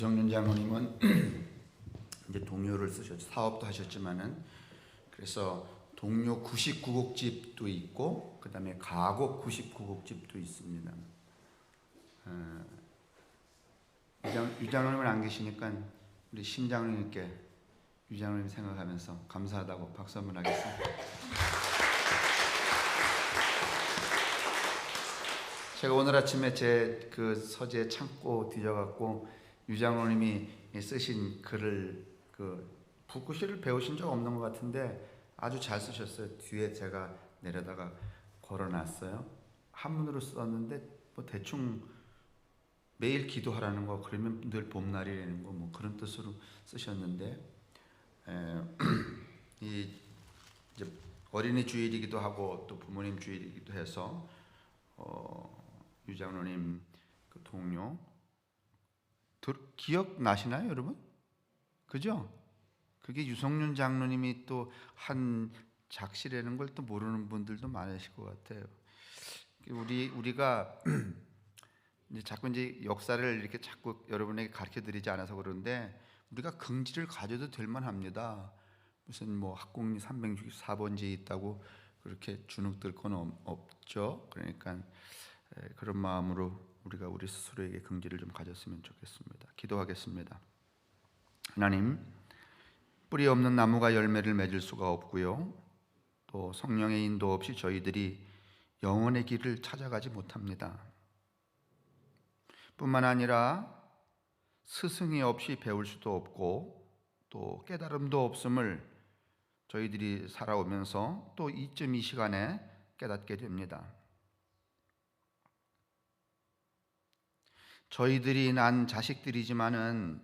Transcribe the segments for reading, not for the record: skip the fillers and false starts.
유성윤 장로님은 이제 동요를 쓰셨죠. 사업도 하셨지만은 그래서 동요 99곡집도 있고 그다음에 가곡 99곡집도 있습니다. 유 장로님은 안 계시니까 우리 신 장로님께 유 장로님 생각하면서 감사하다고 박수 한번 하겠습니다. 제가 오늘 아침에 제 그 서재 창고 뒤져갖고 유 장로님이 쓰신 글을 붓글씨를 배우신 적 없는 것 같은데 아주 잘 쓰셨어요. 뒤에 제가 내려다가 걸어놨어요. 한문으로 썼는데 뭐 대충 매일 기도하라는 거, 그러면 늘 봄날이라는 거, 뭐 그런 뜻으로 쓰셨는데 이제 어린이 주일이기도 하고 또 부모님 주일이기도 해서 유 장로님 그 동료 기억나시나요, 여러분? 그죠? 그게 유성윤 장로님이 또 한 작시라는 걸 또 모르는 분들도 많으실 것 같아요. 우리가 이제 자꾸 이제 역사를 이렇게 자꾸 여러분에게 가르쳐 드리지 않아서 그런데 우리가 긍지를 가져도 될 만합니다. 무슨 뭐 학공리 364번지에 있다고 그렇게 주눅들 건 없죠. 그러니까 그런 마음으로 우리가 우리 스스로에게 긍지를 좀 가졌으면 좋겠습니다. 기도하겠습니다. 하나님, 뿌리 없는 나무가 열매를 맺을 수가 없고요, 또 성령의 인도 없이 저희들이 영원의 길을 찾아가지 못합니다. 뿐만 아니라 스승이 없이 배울 수도 없고 또 깨달음도 없음을 저희들이 살아오면서 또 이쯤 이 시간에 깨닫게 됩니다. 저희들이 난 자식들이지만은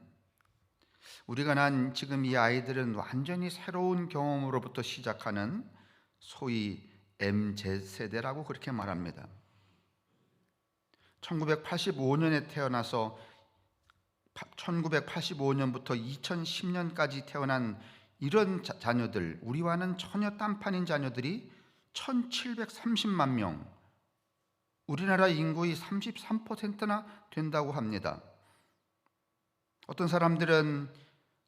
우리가 난 지금 이 아이들은 완전히 새로운 경험으로부터 시작하는 소위 MZ세대라고 그렇게 말합니다. 1985년에 태어나서 1985년부터 2010년까지 태어난 이런 자녀들, 우리와는 전혀 딴판인 자녀들이 1730만 명, 우리나라 인구의 33%나 된다고 합니다. 어떤 사람들은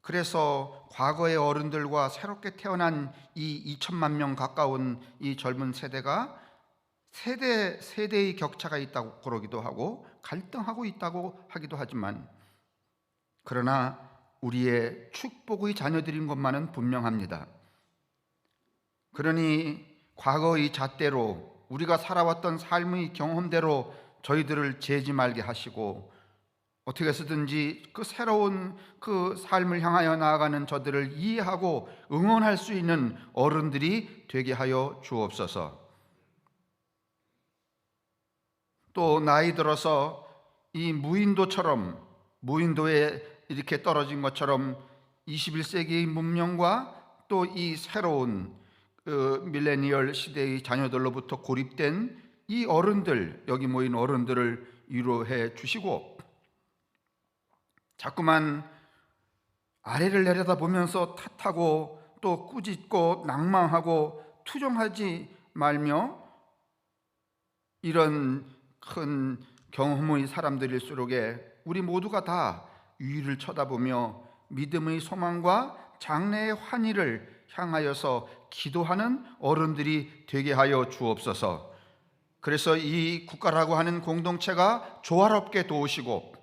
그래서 과거의 어른들과 새롭게 태어난 이 2천만 명 가까운 이 젊은 세대가 세대의 격차가 있다고 그러기도 하고 갈등하고 있다고 하기도 하지만, 그러나 우리의 축복의 자녀들인 것만은 분명합니다. 그러니 과거의 잣대로 우리가 살아왔던 삶의 경험대로 저희들을 재지 말게 하시고, 어떻게 해서든지 그 새로운 그 삶을 향하여 나아가는 저들을 이해하고 응원할 수 있는 어른들이 되게 하여 주옵소서. 또 나이 들어서 이 무인도에 이렇게 떨어진 것처럼 21세기의 문명과 또 이 새로운 밀레니얼 시대의 자녀들로부터 고립된 이 어른들, 여기 모인 어른들을 위로해 주시고, 자꾸만 아래를 내려다보면서 탓하고 또 꾸짖고 낭망하고 투정하지 말며, 이런 큰 경험의 사람들일수록에 우리 모두가 다 위를 쳐다보며 믿음의 소망과 장래의 환희를 향하여서 기도하는 어른들이 되게 하여 주옵소서. 그래서 이 국가라고 하는 공동체가 조화롭게 도우시고,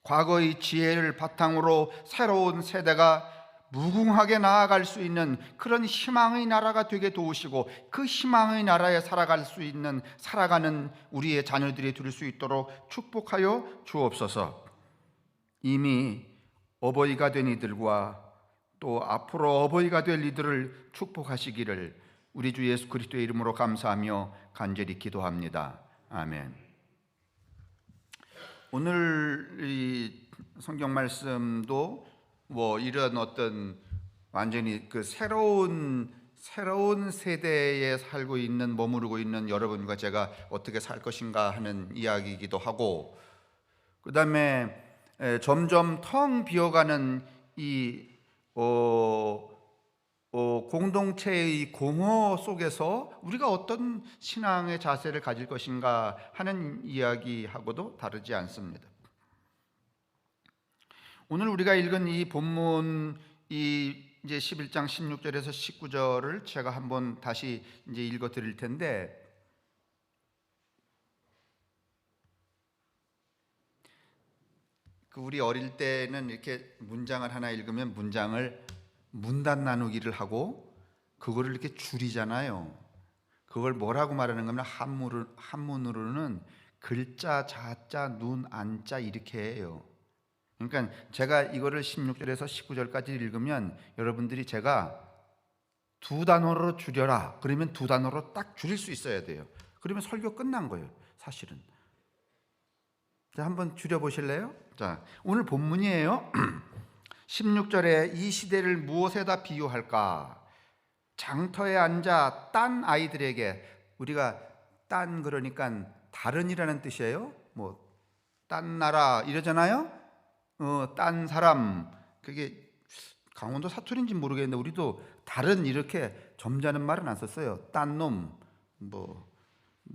과거의 지혜를 바탕으로 새로운 세대가 무궁하게 나아갈 수 있는 그런 희망의 나라가 되게 도우시고, 그 희망의 나라에 살아가는 우리의 자녀들이 될 수 있도록 축복하여 주옵소서. 이미 어버이가 된 이들과 또 앞으로 어버이가 될 이들을 축복하시기를 우리 주 예수 그리스도의 이름으로 감사하며 간절히 기도합니다. 아멘. 오늘 이 성경 말씀도 뭐 이런 어떤 완전히 그 새로운 세대에 살고 있는, 머무르고 있는 여러분과 제가 어떻게 살 것인가 하는 이야기이기도 하고, 그 다음에 점점 텅 비어가는 이 공동체의 공허 속에서 우리가 어떤 신앙의 자세를 가질 것인가 하는 이야기하고도 다르지 않습니다. 오늘 우리가 읽은 이 본문 이 이제 11장 16절에서 19절을 제가 한번 다시 이제 읽어 드릴 텐데, 우리 어릴 때는 이렇게 문장을 하나 읽으면 문장을 문단 나누기를 하고 그거를 이렇게 줄이잖아요. 그걸 뭐라고 말하는 거면 한문으로는 글자, 자자, 눈, 안자 이렇게 해요. 그러니까 제가 이거를 16절에서 19절까지 읽으면 여러분들이 제가 두 단어로 줄여라 그러면 두 단어로 딱 줄일 수 있어야 돼요. 그러면 설교 끝난 거예요, 사실은. 자, 한번 줄여 보실래요? 자, 오늘 본문이에요. 16절에 이 시대를 무엇에다 비유할까? 장터에 앉아 딴 아이들에게, 우리가 딴 그러니까 다른이라는 뜻이에요. 뭐 딴 나라 이러잖아요. 딴 사람, 그게 강원도 사투리인지 모르겠는데 우리도 다른 이렇게 점잖은 말은 안 썼어요. 딴 놈, 뭐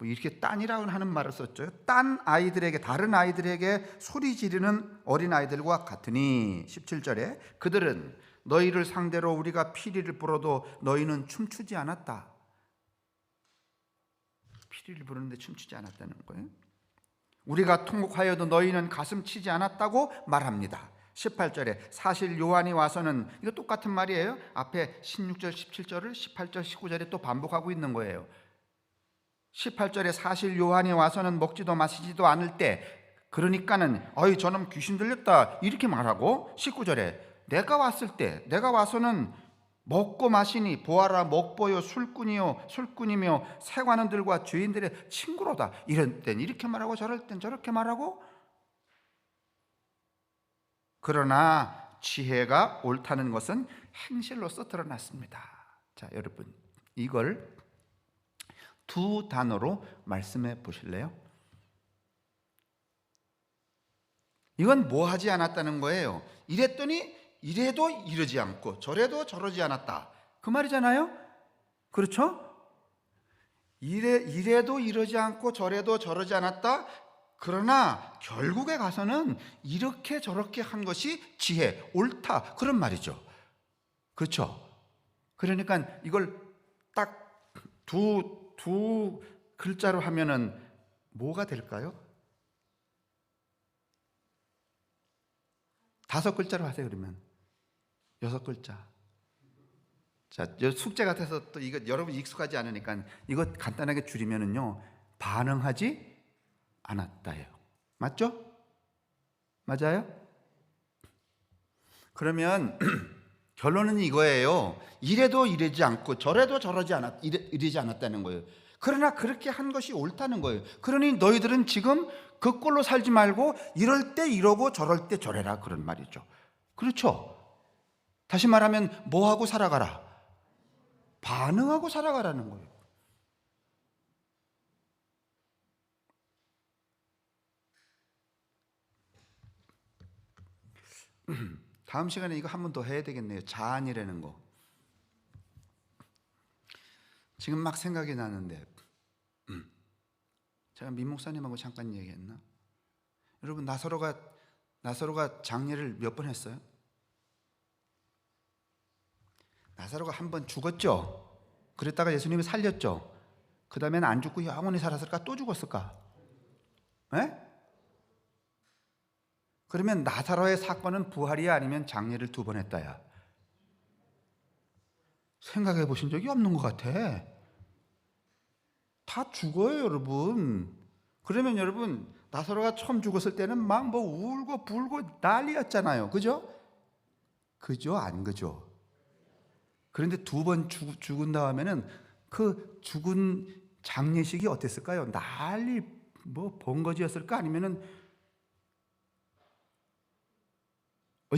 이렇게 딴이라고 하는 말을 썼죠. 딴 아이들에게, 다른 아이들에게 소리 지르는 어린 아이들과 같으니 17절에 그들은 너희를 상대로 우리가 피리를 불어도 너희는 춤추지 않았다. 피리를 부르는데 춤추지 않았다는 거예요. 우리가 통곡하여도 너희는 가슴 치지 않았다고 말합니다. 18절에 사실 요한이 와서는, 이거 똑같은 말이에요. 앞에 16절 17절을 18절 19절에 또 반복하고 있는 거예요. 18절에 사실 요한이 와서는 먹지도 마시지도 않을 때, 그러니까는 어이 저놈 귀신 들렸다 이렇게 말하고, 19절에 내가 왔을 때, 내가 와서는 먹고 마시니 보아라 먹보요 술꾼이며 세관원들과 죄인들의 친구로다. 이럴 땐 이렇게 말하고 저럴 땐 저렇게 말하고, 그러나 지혜가 옳다는 것은 행실로서 드러났습니다. 자, 여러분 이걸 두 단어로 말씀해 보실래요? 이건 뭐 하지 않았다는 거예요. 이랬더니 이래도 이러지 않고 저래도 저러지 않았다, 그 말이잖아요. 그렇죠? 이래도 이러지 않고 저래도 저러지 않았다. 그러나 결국에 가서는 이렇게 저렇게 한 것이 지혜, 옳다, 그런 말이죠. 그렇죠? 그러니까 이걸 딱 두 글자로 하면은 뭐가 될까요? 5글자로 하세요. 그러면 6글자. 자, 숙제 같아서 또 이거 여러분 익숙하지 않으니까 이거 간단하게 줄이면은요, 반응하지 않았다예요. 맞죠? 맞아요? 그러면 결론은 이거예요. 이래도 이러지 않고 저래도 저러지 이러지 않았다는 거예요. 그러나 그렇게 한 것이 옳다는 거예요. 그러니 너희들은 지금 그 꼴로 살지 말고 이럴 때 이러고 저럴 때 저래라, 그런 말이죠. 그렇죠? 다시 말하면 뭐하고 살아가라? 반응하고 살아가라는 거예요. 다음 시간에 이거 한 번 더 해야 되겠네요. 자안이라는 거. 지금 막 생각이 나는데, 제가 민 목사님하고 잠깐 얘기했나? 여러분, 나사로가 장례를 몇 번 했어요? 나사로가 한 번 죽었죠. 그랬다가 예수님이 살렸죠. 그 다음에는 안 죽고 영원히 살았을까? 또 죽었을까? 네? 그러면 나사로의 사건은 부활이야, 아니면 장례를 2번 했다야? 생각해 보신 적이 없는 것 같아. 다 죽어요, 여러분. 그러면 여러분, 나사로가 처음 죽었을 때는 막 뭐 울고 불고 난리였잖아요. 그죠? 그죠? 안 그죠? 그런데 2번 죽은 다음에는 그 죽은 장례식이 어땠을까요? 난리 뭐 번거지였을까? 아니면은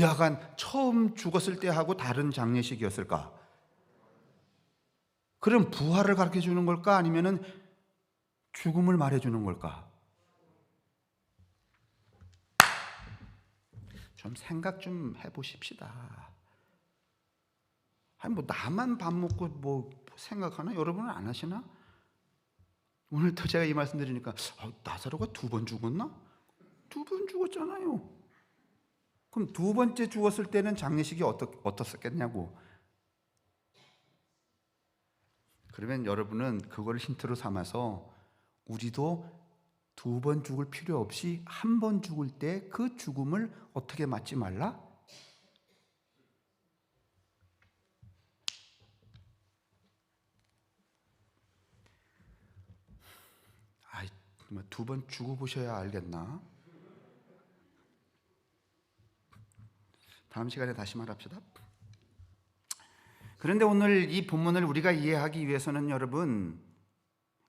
약간 처음 죽었을 때 하고 다른 장례식이었을까? 그럼 부활을 가르쳐 주는 걸까? 아니면은 죽음을 말해 주는 걸까? 좀 생각 좀 해보십시다. 아니 뭐 나만 밥 먹고 뭐 생각하나? 여러분은 안 하시나? 오늘 또 제가 이 말씀 드리니까 나사로가 2번 죽었나? 2번 죽었잖아요. 그럼 두 번째 죽었을 때는 장례식이 어떻겠냐고. 그러면 여러분은 그걸 힌트로 삼아서 우리도 두 번 죽을 필요 없이 한 번 죽을 때 그 죽음을 어떻게 맞지 말라? 아이, 두 번 죽어보셔야 알겠나? 다음 시간에 다시 말합시다. 그런데 오늘 이 본문을 우리가 이해하기 위해서는 여러분,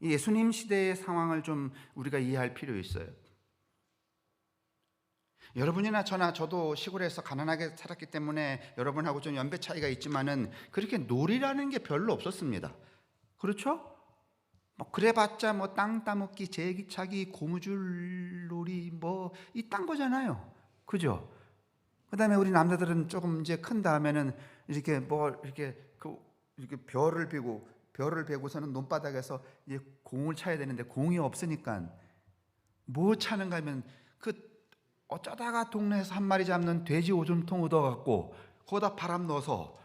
예수님 시대의 상황을 좀 우리가 이해할 필요 있어요. 여러분이나 저도 시골에서 가난하게 살았기 때문에 여러분하고 좀 연배 차이가 있지만은 그렇게 놀이라는 게 별로 없었습니다. 그렇죠? 그래봤자 땅 따먹기, 제기차기, 고무줄 놀이 이딴 거잖아요. 그죠? 그다음에 우리 남자들은 조금 이제 큰 다음에는 이렇게 이렇게 별을 베고서는 논바닥에서 이제 공을 차야 되는데 공이 없으니까 뭐 차는가 하면 어쩌다가 동네에서 한 마리 잡는 돼지 오줌통 얻어갖고 거기다 바람 넣어서,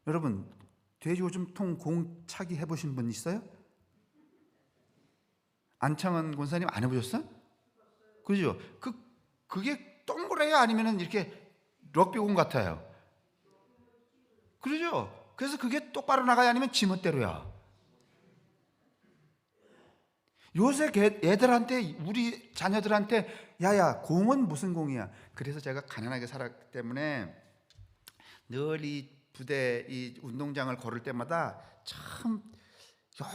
여러분 돼지 오줌통 공 차기 해보신 분 있어요? 안창원 권사님 안 해보셨어요? 그죠? 그게 동그래요? 아니면은 이렇게 럭비공 같아요? 그러죠? 그래서 그게 똑바로 나가야 아니면 지멋대로야. 요새 애들한테, 우리 자녀들한테 야야 공은 무슨 공이야? 그래서 제가 가난하게 살았기 때문에 늘 이 부대 이 운동장을 걸을 때마다 참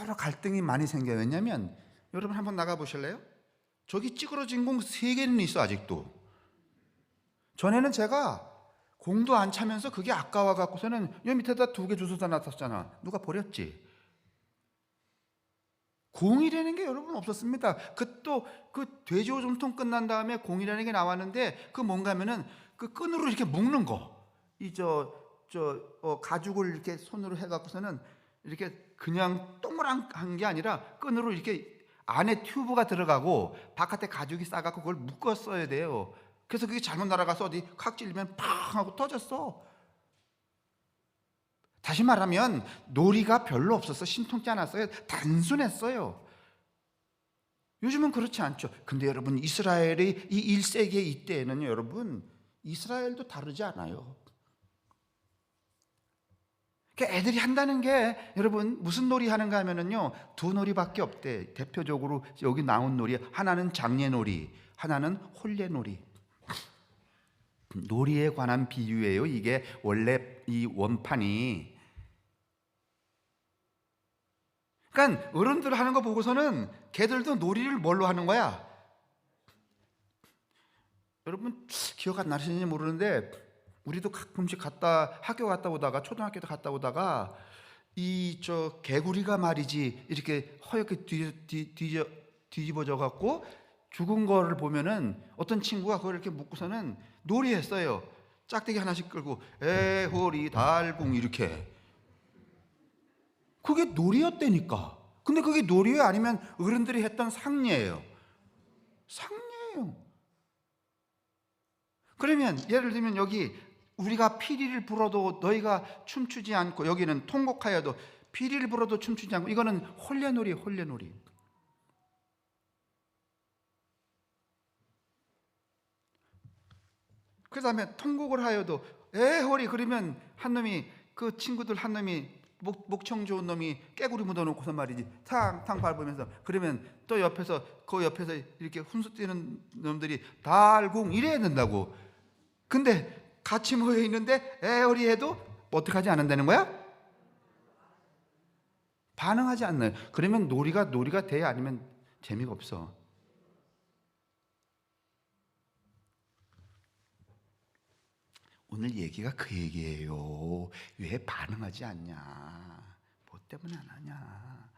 여러 갈등이 많이 생겨요. 왜냐하면 여러분 한번 나가 보실래요? 저기 찌그러진 공 3개는 있어 아직도. 전에는 제가 공도 안 차면서 그게 아까워 갖고서는 여 밑에다 2개 주워다 놨었잖아. 누가 버렸지? 공이라는 게 여러분 없었습니다. 그 돼지 오줌통 끝난 다음에 공이라는 게 나왔는데 그 뭔가 하면은 그 끈으로 이렇게 묶는 거. 가죽을 이렇게 손으로 해 갖고서는 이렇게 그냥 동그란 게 아니라 끈으로 이렇게 안에 튜브가 들어가고 바깥에 가죽이 싸갖고 그걸 묶었어야 돼요. 그래서 그게 잘못 날아가서 어디 칵 찔리면 팡 하고 터졌어. 다시 말하면 놀이가 별로 없어서 신통치 않았어요. 단순했어요. 요즘은 그렇지 않죠. 근데 여러분 이스라엘의 이 1세기의 이때에는 여러분 이스라엘도 다르지 않아요. 그러니까 애들이 한다는 게 여러분 무슨 놀이 하는가 하면은요 2놀이밖에 없대. 대표적으로 여기 나온 놀이, 하나는 장례놀이, 하나는 혼례놀이. 놀이에 관한 비유예요. 이게 원래 이 원판이. 그러니까 어른들 하는 거 보고서는 걔들도 놀이를 뭘로 하는 거야? 여러분 기억 안 나시는지 모르는데 우리도 가끔씩 학교 갔다 오다가, 초등학교 때 갔다 오다가 개구리가 말이지 이렇게 허옇게 뒤집어져 갖고 죽은 거를 보면은 어떤 친구가 그걸 이렇게 묶고서는 놀이했어요. 짝대기 하나씩 끌고 애호리 달궁 이렇게. 그게 놀이였다니까. 근데 그게 놀이예요? 아니면 어른들이 했던 상례예요? 상례예요. 그러면 예를 들면 여기 우리가 피리를 불어도 너희가 춤추지 않고, 여기는 통곡하여도 피리를 불어도 춤추지 않고, 이거는 혼례놀이예요. 혼례놀이. 그 다음에 통곡을 하여도 애호리, 그러면 한 놈이, 그 친구들 한 놈이 목청 좋은 놈이 깨구리 묻어놓고서 말이지 탕탕 밟으면서, 그러면 또 옆에서 이렇게 훈수 뛰는 놈들이 달궁 이래야 된다고. 근데 같이 모여 있는데 애호리 해도 어떻게 하지 않는다는 거야? 반응하지 않나요? 그러면 놀이가 돼야, 아니면 재미가 없어. 오늘 얘기가 그 얘기예요. 왜 반응하지 않냐? 뭐 때문에 안 하냐?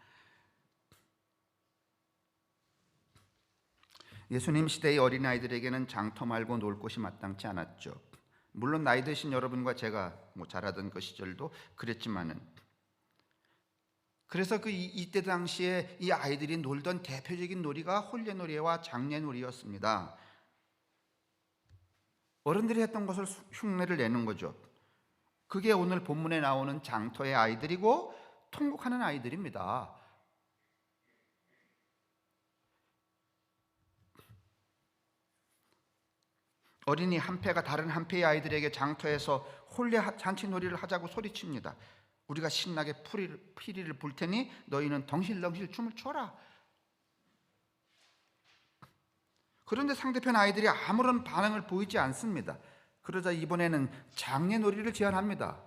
예수님 시대의 어린아이들에게는 장터 말고 놀 곳이 마땅치 않았죠. 물론 나이 드신 여러분과 제가 자라던 그 시절도 그랬지만은, 그래서 이때 당시에 이 아이들이 놀던 대표적인 놀이가 혼례놀이와 장례놀이였습니다. 어른들이 했던 것을 흉내를 내는 거죠. 그게 오늘 본문에 나오는 장터의 아이들이고 통곡하는 아이들입니다. 어린이 한 패가 다른 한 패의 아이들에게 장터에서 홀례 잔치놀이를 하자고 소리칩니다. 우리가 신나게 피리를 불 테니 너희는 덩실덩실 춤을 춰라. 그런데 상대편 아이들이 아무런 반응을 보이지 않습니다. 그러자 이번에는 장례놀이를 제안합니다.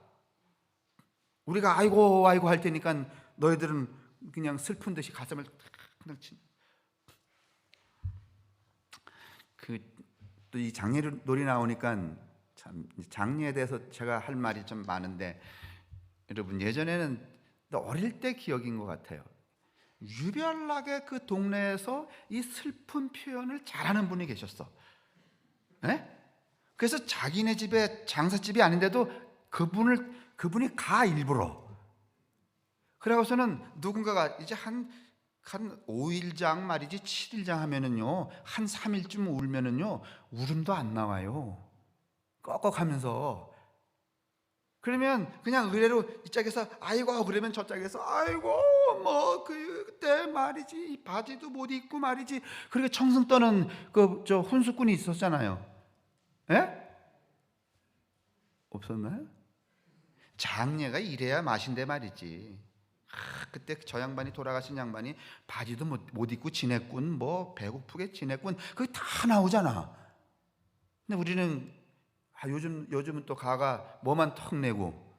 우리가 아이고 아이고 할 테니까 너희들은 그냥 슬픈 듯이 가슴을 탁 친. 또 이 장례놀이 나오니까 참 장례에 대해서 제가 할 말이 좀 많은데, 여러분 예전에는 어릴 때 기억인 것 같아요. 유별나게 그 동네에서 이 슬픈 표현을 잘하는 분이 계셨어. 네? 그래서 자기네 집에 장사집이 아닌데도 그분이 가 일부러. 그러고서는 누군가가 이제 한 5일장 말이지 7일장 하면은요, 한 3일쯤 울면은요 울음도 안 나와요. 꺽꺽하면서. 그러면 그냥 의뢰로 이 짝에서 아이고 그러면 저 짝에서 아이고 뭐 그때 말이지 이 바지도 못 입고 말이지. 그렇게 청승 떠는 그 저 훈수꾼이 있었잖아요. 예? 없었나요? 장례가 이래야 맛인데 말이지. 그때 저 양반이 돌아가신 양반이 바지도 못 입고 지냈군, 뭐 배고프게 지냈군, 그게 다 나오잖아. 근데 우리는 요즘은 또 가가 뭐만 턱 내고.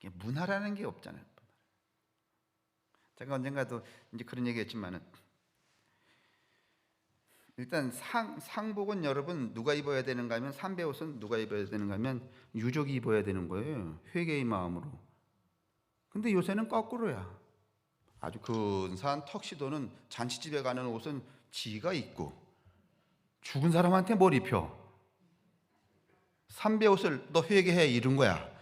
문화라는 게 없잖아요. 제가 언젠가도 이제 그런 얘기했지만은, 일단 상복은 여러분 누가 입어야 되는가 하면, 삼배 옷은 누가 입어야 되는가 하면 유족이 입어야 되는 거예요. 회개의 마음으로. 근데 요새는 거꾸로야. 아주 근사한 턱시도는 잔치집에 가는 옷은 지가 입고, 죽은 사람한테 뭘 입혀? 삼배 옷을 너 회개해 이런 거야.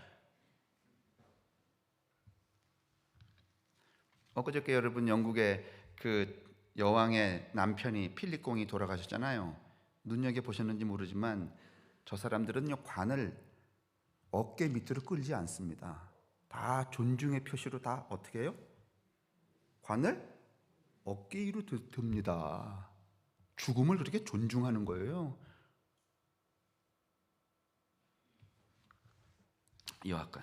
엊그저께 여러분 영국의 그 여왕의 남편이 필립공이 돌아가셨잖아요. 눈여겨보셨는지 모르지만 저 사람들은요 관을 어깨 밑으로 끌지 않습니다. 다 존중의 표시로 다 어떻게 해요? 관을 어깨 위로 듭니다. 죽음을 그렇게 존중하는 거예요. 여하간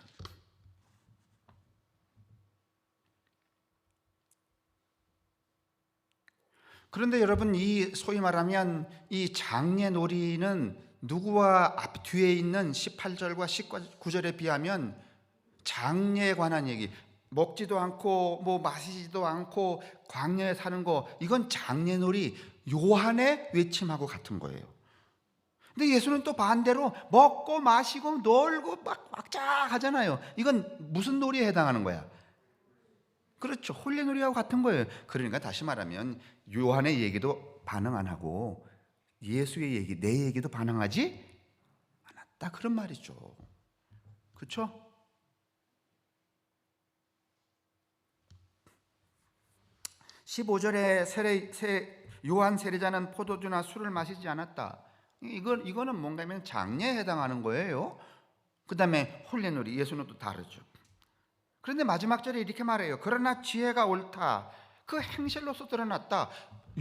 그런데 여러분, 이 소위 말하면 이 장례놀이는 누구와 앞 뒤에 있는 18절과 19절에 비하면 장례에 관한 얘기, 먹지도 않고 뭐 마시지도 않고 광야에 사는 거, 이건 장례놀이, 요한의 외침하고 같은 거예요. 근데 예수는 또 반대로 먹고 마시고 놀고 막 하잖아요. 이건 무슨 놀이에 해당하는 거야? 그렇죠. 홀례놀이하고 같은 거예요. 그러니까 다시 말하면 요한의 얘기도 반응 안 하고 예수의 얘기, 내 얘기도 반응하지 않았다, 그런 말이죠. 그렇죠? (15절에) 요한 세례자는 포도주나 술을 마시지 않았다. 이거는 뭔가 하면 장례에 해당하는 거예요. 그 다음에 홀례놀이, 예수는 또 다르죠. 그런데 마지막 절에 이렇게 말해요. 그러나 지혜가 옳다. 그 행실로서 드러났다.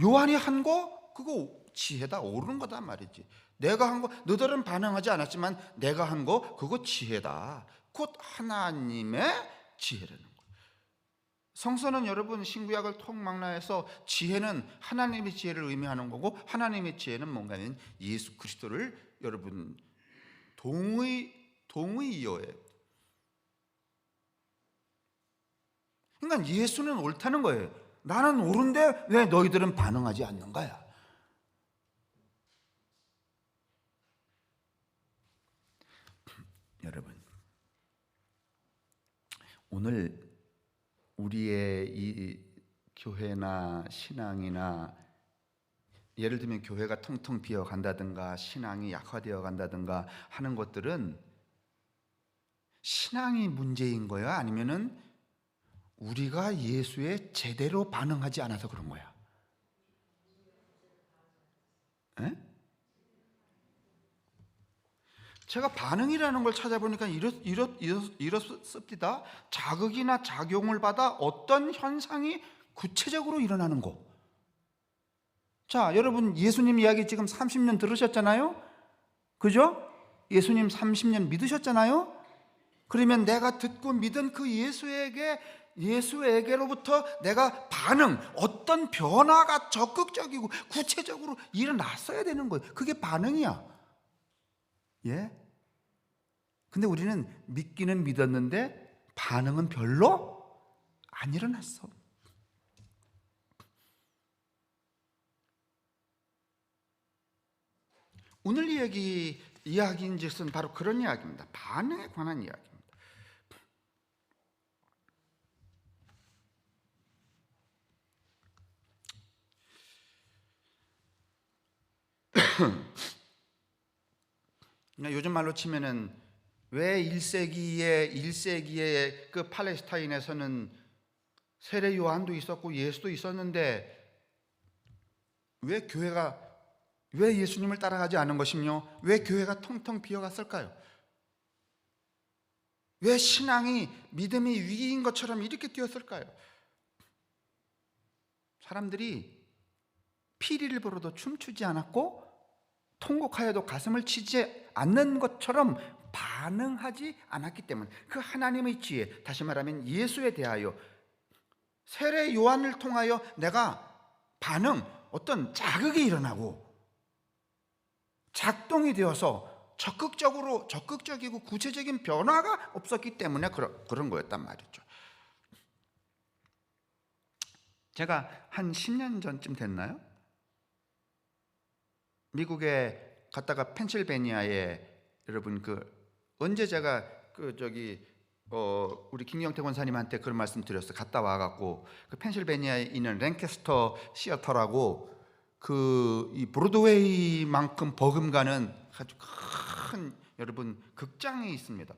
요한이 한 거 그거 지혜다, 옳은 거다 말이지. 내가 한 거, 너들은 반응하지 않았지만 내가 한 거 그거 지혜다. 곧 하나님의 지혜라는 거예요. 성서는 여러분 신구약을 통망라해서 지혜는 하나님의 지혜를 의미하는 거고, 하나님의 지혜는 뭔가 하면 예수 그리스도를 여러분 동의어예요. 그러니까 예수는 옳다는 거예요. 나는 옳은데 왜 너희들은 반응하지 않는 거야? 여러분, 오늘 우리의 이 교회나 신앙이나, 예를 들면 교회가 텅텅 비어 간다든가 신앙이 약화되어 간다든가 하는 것들은 신앙이 문제인 거야? 아니면은 우리가 예수에 제대로 반응하지 않아서 그런 거야? 제가 반응이라는 걸 찾아보니까 이렇습니다. 자극이나 작용을 받아 어떤 현상이 구체적으로 일어나는 거. 자, 여러분 예수님 이야기 지금 30년 들으셨잖아요? 그죠? 예수님 30년 믿으셨잖아요? 그러면 내가 듣고 믿은 그 예수에게로부터 내가 반응, 어떤 변화가 적극적이고 구체적으로 일어났어야 되는 거예요. 그게 반응이야. 예? 근데 우리는 믿기는 믿었는데 반응은 별로 안 일어났어. 오늘 이야기인즉슨 바로 그런 이야기입니다. 반응에 관한 이야기입니다. 요즘 말로 치면은 왜 1세기에 그 팔레스타인에서는 세례 요한도 있었고 예수도 있었는데 왜 예수님을 따라가지 않은 것이며 왜 교회가 텅텅 비어갔을까요? 왜 신앙이 믿음이 위기인 것처럼 이렇게 뛰었을까요? 사람들이 피리를 불어도 춤추지 않았고 통곡하여도 가슴을 치지 않는 것처럼 반응하지 않았기 때문, 그 하나님의 지혜, 다시 말하면 예수에 대하여 세례 요한을 통하여 내가 어떤 자극이 일어나고 작동이 되어서 적극적이고 구체적인 변화가 없었기 때문에 그런 거였단 말이죠. 제가 한 10년 전쯤 됐나요? 미국에 갔다가 펜실베니아에, 여러분 언제 제가 우리 김경태 권사님한테 그런 말씀 드렸어요. 갔다 와갖고 그 펜실베니아에 있는 랭캐스터 시어터라고 이 브로드웨이만큼 버금가는 아주 큰, 여러분, 극장이 있습니다.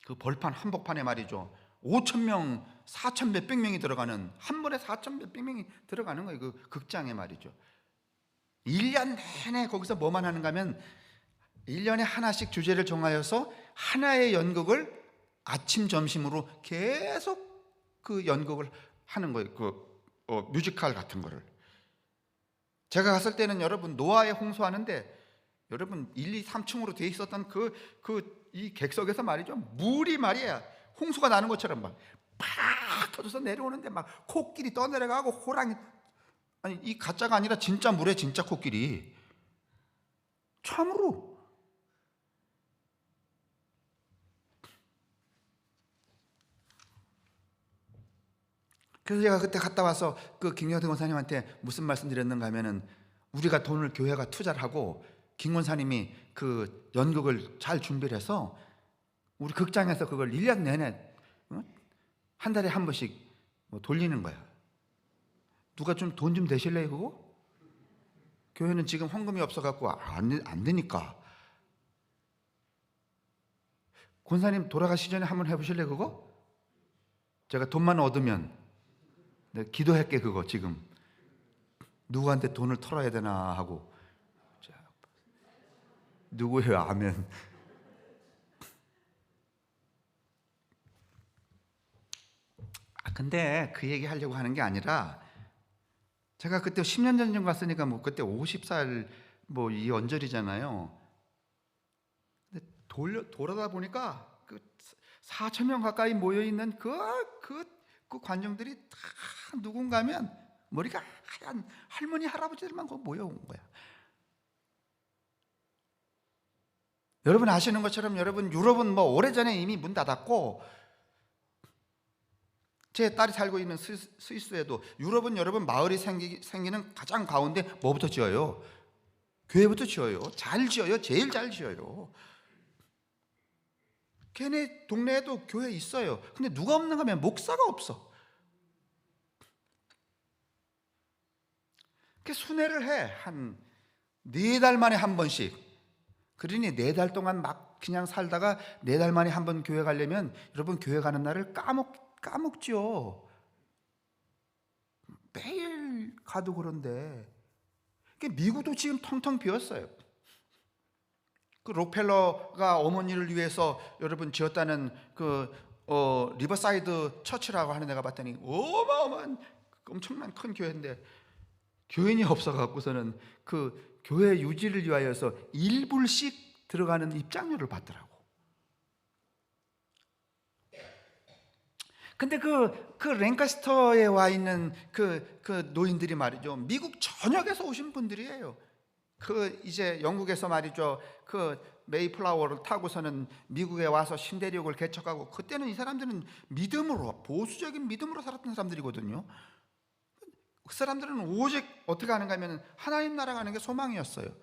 그 벌판 한복판에 말이죠, 5,000명, 4,000 몇백 명이 들어가는, 한 번에 4,000 몇백 명이 들어가는 거예요. 그 극장에 말이죠. 1년 내내 거기서 뭐만 하는가 하면 1년에 하나씩 주제를 정하여서 하나의 연극을 아침 점심으로 계속 그 연극을 하는 거예요. 뮤지컬 같은 거를. 제가 갔을 때는 여러분 노아의 홍수하는데 여러분 1, 2, 3층으로 돼 있었던 이 객석에서 말이죠, 물이 말이야 홍수가 나는 것처럼 막 터져서 내려오는데 막 코끼리 떠내려가고 호랑이, 아니 이 가짜가 아니라 진짜 물에 진짜 코끼리, 참으로. 그래서 제가 그때 갔다 와서 그 김경태 권사님한테 무슨 말씀 드렸는가 하면은, 우리가 돈을 교회가 투자를 하고 김 권사님이 그 연극을 잘 준비를 해서 우리 극장에서 그걸 1년 내내 한 달에 한 번씩 돌리는 거야. 누가 좀 돈 좀 대실래요 그거? 교회는 지금 헌금이 없어갖고 안 되니까. 권사님 돌아가시 전에 한번 해보실래요 그거? 제가 돈만 얻으면 내가 기도할게. 그거 지금 누구한테 돈을 털어야 되나 하고. 누구예요? 아멘. 근데 그 얘기 하려고 하는 게 아니라, 제가 그때 10년 전 갔으니까 그때 50살 이 언저리잖아요. 근데 돌아다 보니까 4,000명 가까이 모여 있는 그 관중들이 다 누군가 하면 머리가 하얀 할머니 할아버지들만 모여온 거야. 여러분 아시는 것처럼 여러분 유럽은 오래전에 이미 문 닫았고, 제 딸이 살고 있는 스위스에도 유럽은 여러분 마을이 생기는 가장 가운데 뭐부터 지어요? 교회부터 지어요. 잘 지어요. 제일 잘 지어요. 걔네 동네에도 교회 있어요. 근데 누가 없는가 하면 목사가 없어. 그 순회를 해. 한 4달 만에 한 번씩. 그러니 4달 동안 막 그냥 살다가 4달 만에 한 번 교회 가려면 여러분 교회 가는 날을 까먹죠. 매일 가도 그런데. 미국도 지금 텅텅 비었어요. 그 록펠러가 어머니를 위해서 여러분 지었다는 리버사이드 처치라고 하는 데가 봤더니 어마어마한 엄청난 큰 교회인데 교인이 없어갖고서는 그 교회 유지를 위하여서 1불씩 들어가는 입장료를 받더라고. 근데 그 랭카스터에 와 있는 그 노인들이 말이죠, 미국 전역에서 오신 분들이에요. 이제 영국에서 말이죠, 메이플라워를 타고서는 미국에 와서 신대륙을 개척하고, 그때는 이 사람들은 믿음으로, 보수적인 믿음으로 살았던 사람들이거든요. 그 사람들은 오직 어떻게 하는가 하면 하나님 나라 가는 게 소망이었어요.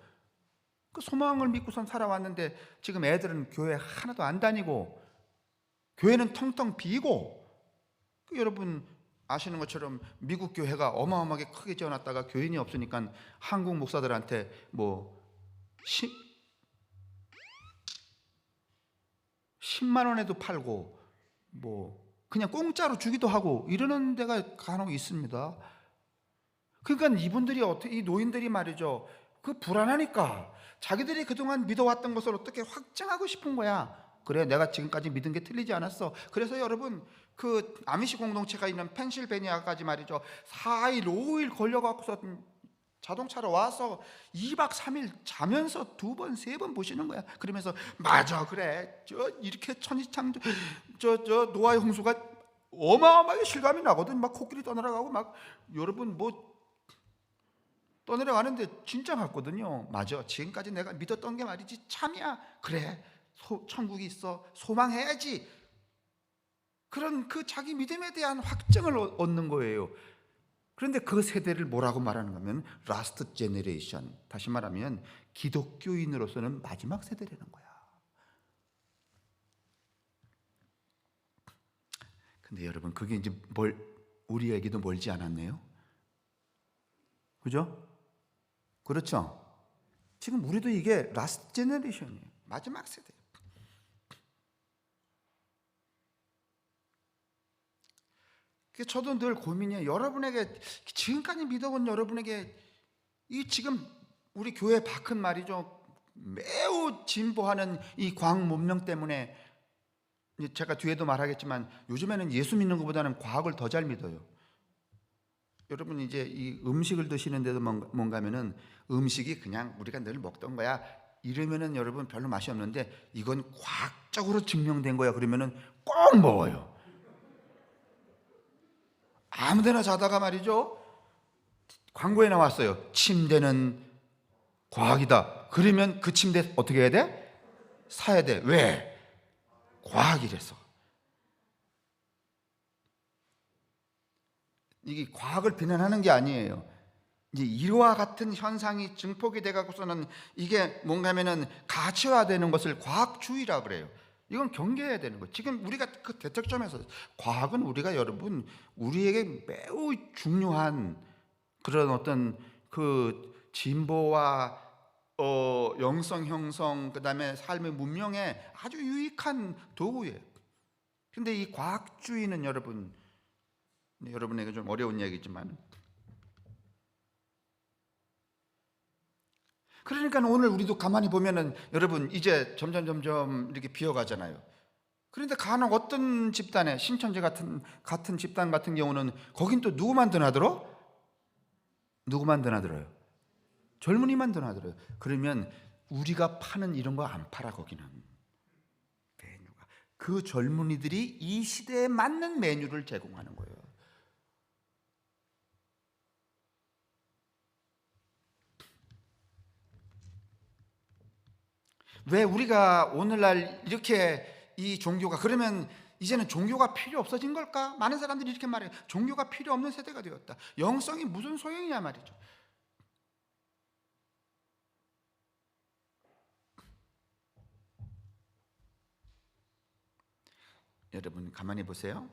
그 소망을 믿고선 살아왔는데 지금 애들은 교회 하나도 안 다니고 교회는 텅텅 비고, 여러분 아시는 것처럼 미국 교회가 어마어마하게 크게 지어놨다가 교인이 없으니까 한국 목사들한테 10만 원에도 팔고 그냥 공짜로 주기도 하고 이러는 데가 간혹 있습니다. 그러니까 이분들이 이 노인들이 말이죠, 불안하니까 자기들이 그동안 믿어왔던 것을 어떻게 확증하고 싶은 거야. 그래, 내가 지금까지 믿은 게 틀리지 않았어. 그래서 여러분 아미시 공동체가 있는 펜실베니아까지 말이죠, 4일 5일 걸려갖고서 자동차로 와서 2박 3일 자면서 2번 3번 보시는 거야. 그러면서 맞아, 그래, 이렇게 천지창조 노아의 홍수가 어마어마하게 실감이 나거든. 막 코끼리 떠내려가고 막 여러분 떠내려가는데 진짜 같거든요. 맞아, 지금까지 내가 믿었던 게 말이지 참이야. 그래, 천국이 있어, 소망해야지. 그런 자기 믿음에 대한 확증을 얻는 거예요. 그런데 그 세대를 뭐라고 말하는 거면 라스트 제너레이션, 다시 말하면 기독교인으로서는 마지막 세대라는 거야. 근데 여러분, 그게 이제 우리에게도 멀지 않았네요. 그죠? 그렇죠? 지금 우리도 이게 라스트 제너레이션이에요. 마지막 세대. 저도 늘 고민이에요. 여러분에게, 지금까지 믿어본 여러분에게 지금 우리 교회 밖은 말이죠, 매우 진보하는 이 과학 문명 때문에, 제가 뒤에도 말하겠지만 요즘에는 예수 믿는 것보다는 과학을 더 잘 믿어요. 여러분, 이제 이 음식을 드시는데도 뭔가 하면은 음식이 그냥 우리가 늘 먹던 거야 이러면은 여러분 별로 맛이 없는데, 이건 과학적으로 증명된 거야 그러면은 꼭 먹어요. 아무데나 자다가 말이죠, 광고에 나왔어요. 침대는 과학이다. 그러면 그 침대 어떻게 해야 돼? 사야 돼. 왜? 과학이래서. 이게 과학을 비난하는 게 아니에요. 이제 이와 같은 현상이 증폭이 돼 갖고서는 이게 뭔가 하면은 가치화되는 것을 과학주의라 그래요. 이건 경계해야 되는 거예요. 지금 우리가 그 대척점에서 과학은 우리가 여러분 우리에게 매우 중요한 그런 어떤 진보와 영성 형성, 그다음에 삶의 문명에 아주 유익한 도구예요. 근데 이 과학주의는 여러분에게 좀 어려운 얘기지만, 그러니까 오늘 우리도 가만히 보면은 여러분 이제 점점 이렇게 비어가잖아요. 그런데 간혹 어떤 집단에, 신천지 같은 집단 같은 경우는 거긴 또 누구만 드나들어? 누구만 드나들어요? 젊은이만 드나들어요. 그러면 우리가 파는 이런 거 안 팔아. 거기는 메뉴가, 그 젊은이들이 이 시대에 맞는 메뉴를 제공하는 거예요. 왜 우리가 오늘날 이렇게 이 종교가, 그러면 이제는 종교가 필요 없어진 걸까? 많은 사람들이 이렇게 말해요. 종교가 필요 없는 세대가 되었다. 영성이 무슨 소용이냐 말이죠. 여러분 가만히 보세요.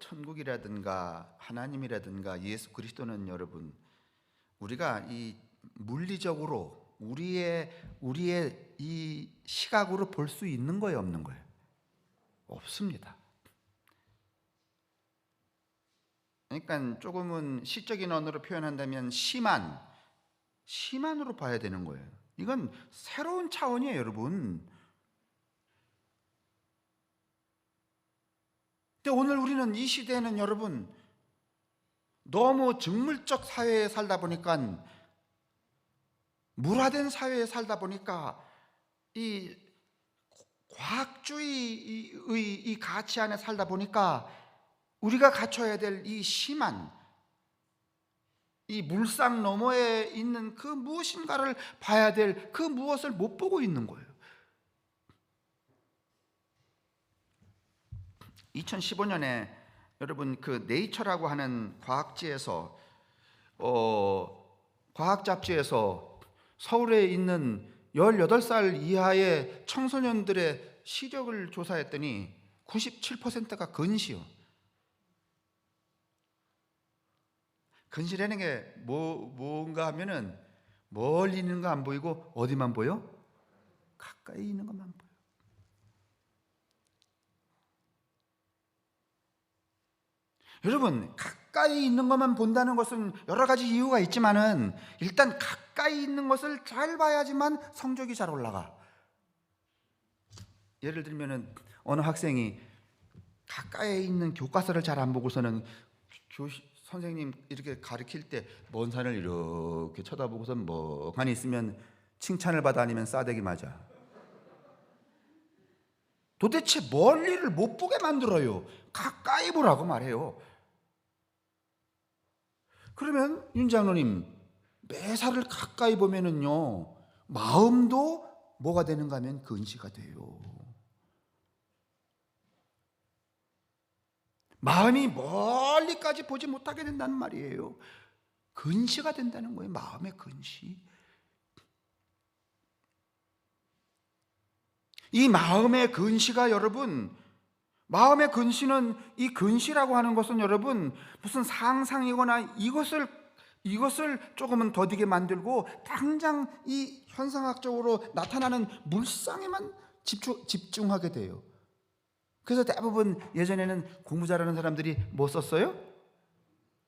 천국이라든가 하나님이라든가 예수 그리스도는 여러분, 우리가 이 물리적으로 우리의 이 시각으로 볼 수 있는 거예요, 없는 거예요? 없습니다. 그러니까 조금은 시적인 언어로 표현한다면 심한으로 봐야 되는 거예요. 이건 새로운 차원이에요, 여러분. 근데 오늘 우리는 이 시대에는 여러분 너무 직물적 사회에 살다 보니까, 물화된 사회에 살다 보니까 이 과학주의의 이 가치 안에 살다 보니까 우리가 갖춰야 될 이 심한 이 물상 너머에 있는 그 무엇인가를 봐야 될 그 무엇을 못 보고 있는 거예요. 2015년에 여러분 그 네이처라고 하는 과학지에서 과학 잡지에서 서울에 있는 18살 이하의 청소년들의 시력을 조사했더니 97%가 근시요. 근시라는 게 뭔가 하면은 멀리 있는 거 안 보이고 어디만 보여? 가까이 있는 것만 보여. 여러분, 가까이 있는 것만 본다는 것은 여러 가지 이유가 있지만은 일단 가까이 있는 것을 잘 봐야지만 성적이 잘 올라가. 예를 들면은 어느 학생이 가까이 있는 교과서를 잘 안 보고서는 선생님 이렇게 가르칠 때 먼 산을 이렇게 쳐다보고서 멍하니 있으면 칭찬을 받아, 아니면 싸대기 맞아. 도대체 멀리를 못 보게 만들어요. 가까이 보라고 말해요. 그러면 윤 장로님, 매사를 가까이 보면은요, 마음도 뭐가 되는가 하면 근시가 돼요. 마음이 멀리까지 보지 못하게 된다는 말이에요. 근시가 된다는 거예요. 마음의 근시. 이 마음의 근시가 여러분, 마음의 근시는, 이 근시라고 하는 것은 여러분 무슨 상상이거나 이것을 조금은 더디게 만들고 당장 이 현상학적으로 나타나는 물상에만 집중하게 돼요. 그래서 대부분 예전에는 공부 잘하는 사람들이 뭐 썼어요?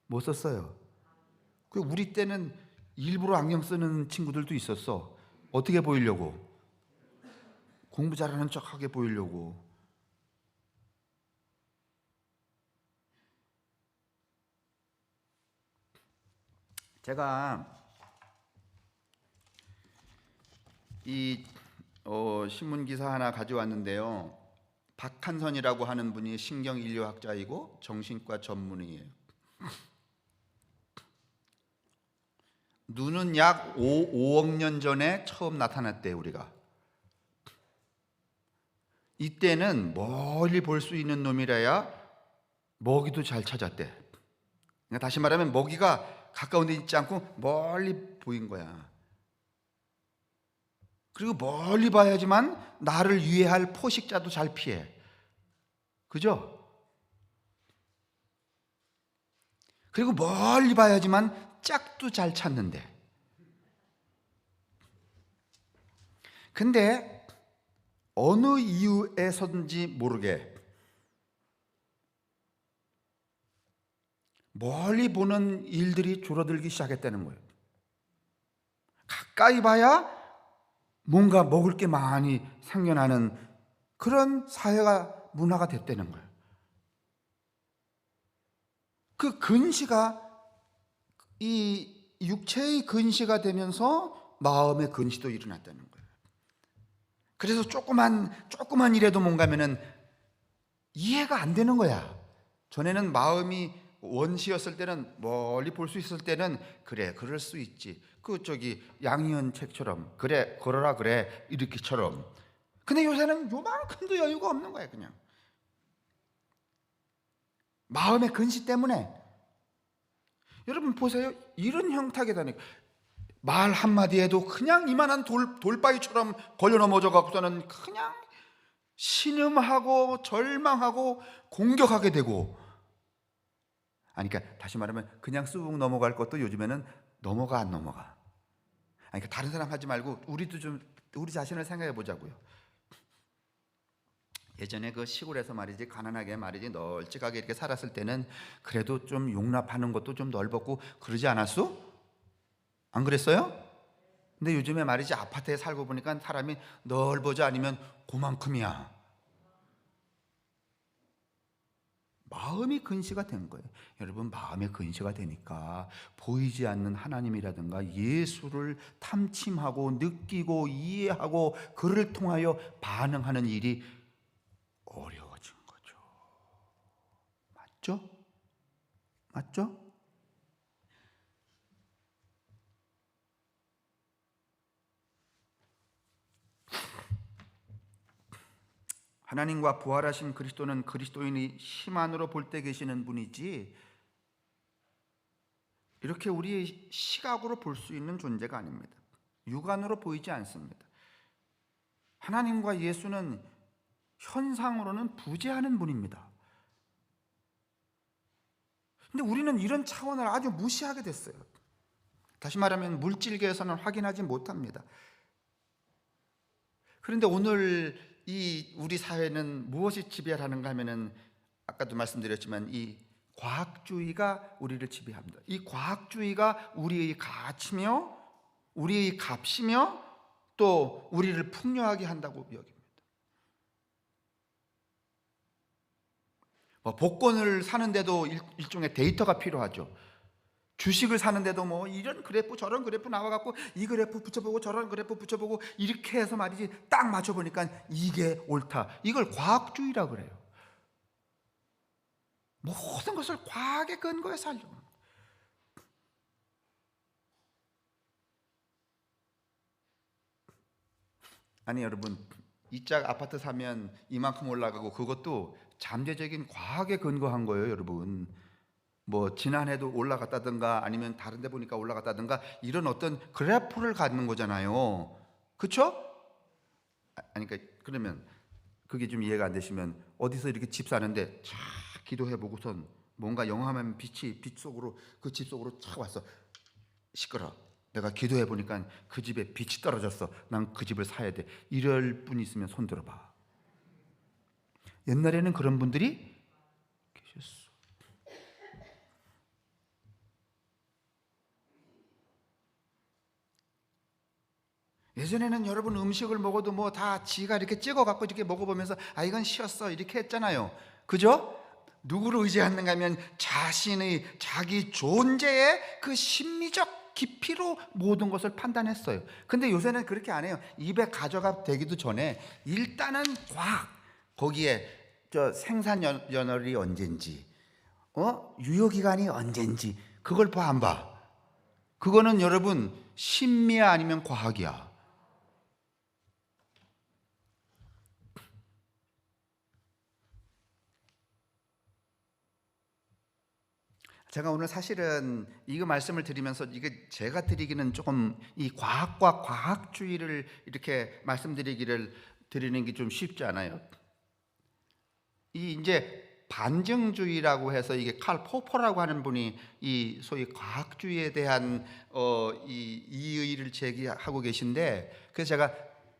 뭐 썼어요? 우리 때는 일부러 안경 쓰는 친구들도 있었어. 어떻게 보이려고? 공부 잘하는 척하게 보이려고. 제가 이 신문 기사 하나 가져왔는데요. 박한선이라고 하는 분이 신경인류학자이고 정신과 전문의예요. 눈은 약 5억 년 전에 처음 나타났대요. 우리가 이때는 멀리 볼 수 있는 놈이라야 먹이도 잘 찾았대. 그러니까 다시 말하면 먹이가 가까운 데 있지 않고 멀리 보인 거야. 그리고 멀리 봐야지만 나를 유해할 포식자도 잘 피해. 그죠? 그리고 멀리 봐야지만 짝도 잘 찾는데. 근데 어느 이유에서인지 모르게 멀리 보는 일들이 줄어들기 시작했다는 거예요. 가까이 봐야 뭔가 먹을 게 많이 생겨나는 그런 사회가, 문화가 됐다는 거예요. 그 근시가 이 육체의 근시가 되면서 마음의 근시도 일어났다는 거예요. 그래서 조그만 일에도 뭔가면은 이해가 안 되는 거야. 전에는 마음이 원시였을 때는, 멀리 볼 수 있을 때는 그래, 그럴 수 있지. 양희은 책처럼 그래, 그러라 그래, 이렇게처럼. 근데 요새는 요만큼도 여유가 없는 거야. 그냥 마음의 근시 때문에. 여러분 보세요. 이런 형탁이다니까. 말 한마디에도 그냥 이만한 돌바위처럼 걸려 넘어져 갖고서는 그냥 신음하고 절망하고 공격하게 되고. 그러니까 다시 말하면 그냥 쑥 넘어갈 것도 요즘에는 넘어가 안 넘어가. 그러니까 다른 사람 하지 말고 우리도 좀 우리 자신을 생각해 보자고요. 예전에 그 시골에서 말이지, 가난하게 말이지 널찍하게 이렇게 살았을 때는 그래도 좀 용납하는 것도 좀 넓었고 그러지 않았어? 안 그랬어요? 근데 요즘에 말이지 아파트에 살고 보니까 사람이 넓어져 아니면 그만큼이야. 마음이 근시가 된 거예요. 여러분, 마음의 근시가 되니까 보이지 않는 하나님이라든가 예수를 탐침하고 느끼고 이해하고 그를 통하여 반응하는 일이 어려워진 거죠. 맞죠? 맞죠? 하나님과 부활하신 그리스도는 그리스도인이 심안으로 볼 때 계시는 분이지 이렇게 우리의 시각으로 볼 수 있는 존재가 아닙니다. 육안으로 보이지 않습니다. 하나님과 예수는 현상으로는 부재하는 분입니다. 근데 우리는 이런 차원을 아주 무시하게 됐어요. 다시 말하면 물질계에서는 확인하지 못합니다. 그런데 오늘 이 우리 사회는 무엇이 지배하는가 하면은 아까도 말씀드렸지만 이 과학주의가 우리를 지배합니다. 이 과학주의가 우리의 가치며 우리의 값이며 또 우리를 풍요하게 한다고 여깁니다. 복권을 사는데도 일종의 데이터가 필요하죠. 주식을 사는데도 뭐 이런 그래프 저런 그래프 나와갖고 이 그래프 붙여보고 저런 그래프 붙여보고 이렇게 해서 말이지 딱 맞춰보니까 이게 옳다. 이걸 과학주의라 그래요. 모든 것을 과학의 근거에 살려고 합니다. 아니 여러분, 이 짝 아파트 사면 이만큼 올라가고 그것도 잠재적인 과학에 근거한 거예요, 여러분. 뭐 지난해도 올라갔다든가 아니면 다른 데 보니까 올라갔다든가 이런 어떤 그래프를 갖는 거잖아요. 그렇죠? 아니 그러면 그게 좀 이해가 안 되시면 어디서 이렇게 집 사는데 쫙 기도해 보고선 뭔가 영화만 빛이 빛 속으로 그 집 속으로 착 왔어. 시끄러. 내가 기도해 보니까 그 집에 빛이 떨어졌어. 난 그 집을 사야 돼. 이럴 분 있으면 손 들어봐. 옛날에는 그런 분들이 계셨어. 예전에는 여러분 음식을 먹어도 뭐 다 지가 이렇게 찍어 갖고 이렇게 먹어보면서 아 이건 쉬었어 이렇게 했잖아요. 그죠? 누구를 의지하는가 하면 자신의 자기 존재의 그 심리적 깊이로 모든 것을 판단했어요. 근데 요새는 그렇게 안 해요. 입에 가져가 되기도 전에 일단은 과학 거기에 저 생산 연월이 언젠지 유효기간이 언젠지 그걸 봐 안 봐? 그거는 여러분 심리야 아니면 과학이야? 제가 오늘 사실은 이거 말씀을 드리면서 이게 제가 드리기는 조금 이 과학과 과학주의를 이렇게 말씀드리기를 드리는 게 좀 쉽지 않아요. 이 이제 반증주의라고 해서 이게 칼 포퍼라고 하는 분이 이 소위 과학주의에 대한 이 이의를 제기하고 계신데 그래서 제가